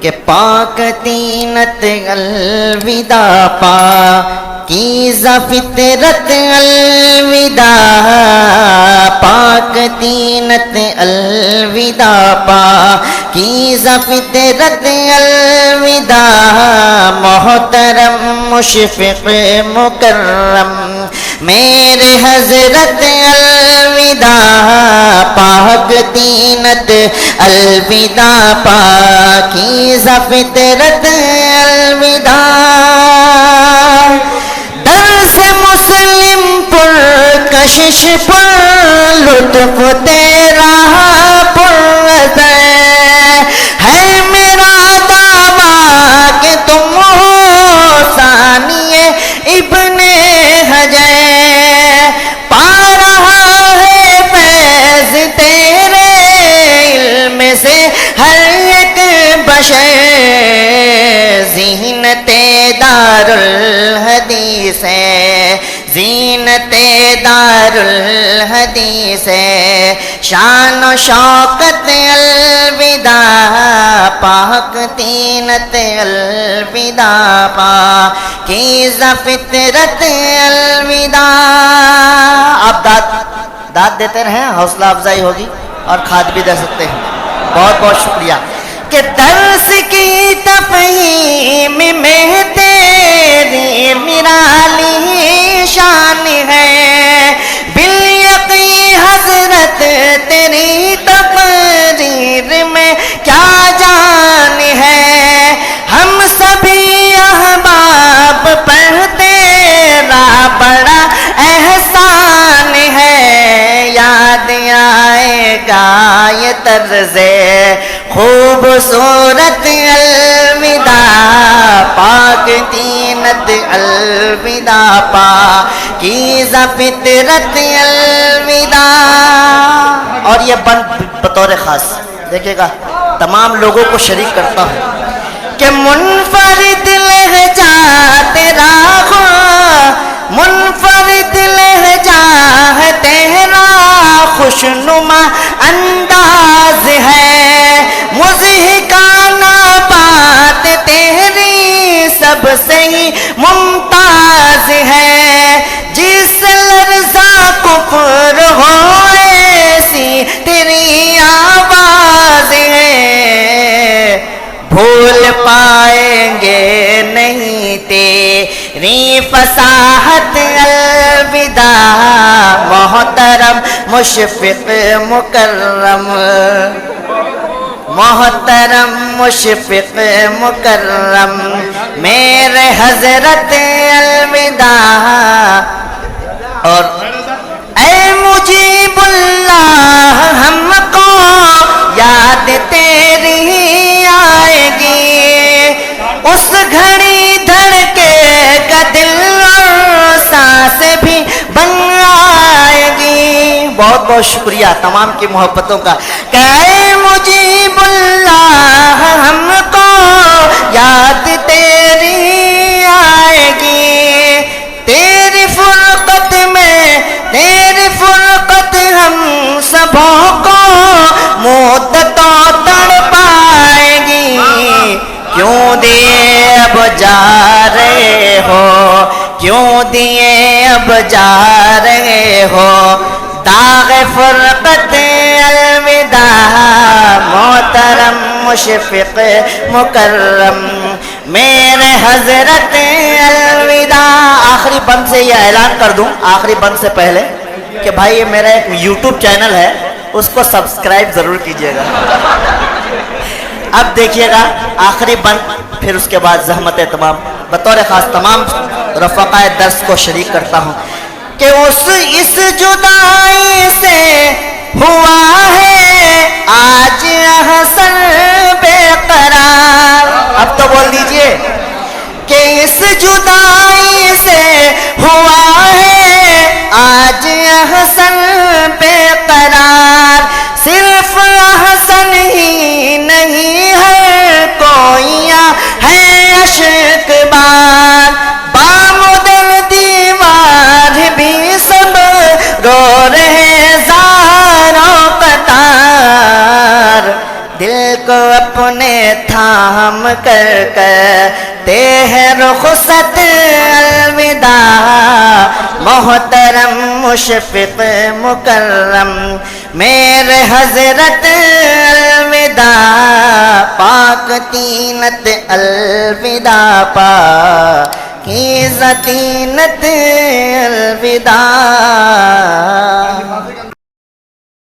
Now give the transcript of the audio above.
کہ پاک تینت الوداع پاکیزہ فطرت الوداع، پاک تینت الوداع پاکیزہ فطرت الوداع، محترم مشفق مکرم میرے حضرت الوداع، پاک تینت الوداع پاکیزہ فطرت الوداع، درس مسلم پر کشش پر لطف تیرا پر اثر ہے میرا دعویٰ کہ تم ہو ثانی ابن حجر، پا رہا ہے فیض تیرے علم سے ہر ایک بشر، زینت دار الحدیث ہے، زینت دار الحدیث ہے، شان و شوکت الوداع، پاک تینت الوداع پاکیزہ فطرت الوداع۔ آپ داد دیتے رہیں، حوصلہ افزائی ہوگی اور کھاد بھی دے سکتے ہیں۔ بہت بہت شکریہ کہ درس کی تفہیم میں تیری نرالی شان ہے، بالیقین حضرت تیری تقریر میں کیا جان ہے، ہم سبھی احباب پر تیرا بڑا احسان ہے، یاد آئے گا یہ طرز خوبصورت الوداع، پاک تینت الوداع پاکیزہ فطرت الوداع۔ اور یہ بند بطور خاص دیکھے گا تمام لوگوں کو شریک کرتا ہوں کہ منفرد لہجہ تیرا ہو، منفرد لہجہ ہے تیرا، خوشنما انداز ہے، مضحکانہ بات تیری سب سے ہی ممتاز ہے، جس لرزہ کفر ہو ایسی تیری آواز ہے، بھول پائیں گے نہیں تیری فصاحت الوداع، محترم مشفق مکرم، محترم مشفق مکرم میرے حضرت الوداع۔ اور اے مجیب اللہ ہم کو یاد تیری آئے گی، اس گھڑی دھڑکے کا دل اور سانس بھی بن آئے گی۔ بہت بہت شکریہ تمام کی محبتوں کا کہ اے مجیب اللہ ہم کو یاد تیری آئے گی، تیری فرقت میں تیری فرقت ہم سبوں کو مدتوں تڑپائے گی، کیوں دیے اب جا رہے ہو، کیوں دیے اب جا رہے ہو داغ فرقت الوداع، محترم مشفق مکرم میرے حضرت الوداع۔ آخری بند سے یہ اعلان کر دوں، آخری بند سے پہلے کہ بھائی یہ میرا ایک یوٹیوب چینل ہے، اس کو سبسکرائب ضرور کیجیے گا۔ اب دیکھیے گا آخری بند، پھر اس کے بعد زحمت تمام بطور خاص تمام رفقائے درس کو شریک کرتا ہوں کہ اس جدائی سے ہوا ہے آج احسن بے قرار۔ اب تو بول دیجئے کہ اس جدائی سے ہوا ہے آج احسن بے قرار، صرف احسن ہی نہیں ہر کوئی ہے اشک بار، بامدر دیوار بھی سب رو رہے زاروں قطار، دل کو اپنے تھام کر کرتے ہیں رخصت الوداع محترم مشفق مکرم میرے حضرت الوداع پاک تینت الوداع پاکیزہ تینت الوداع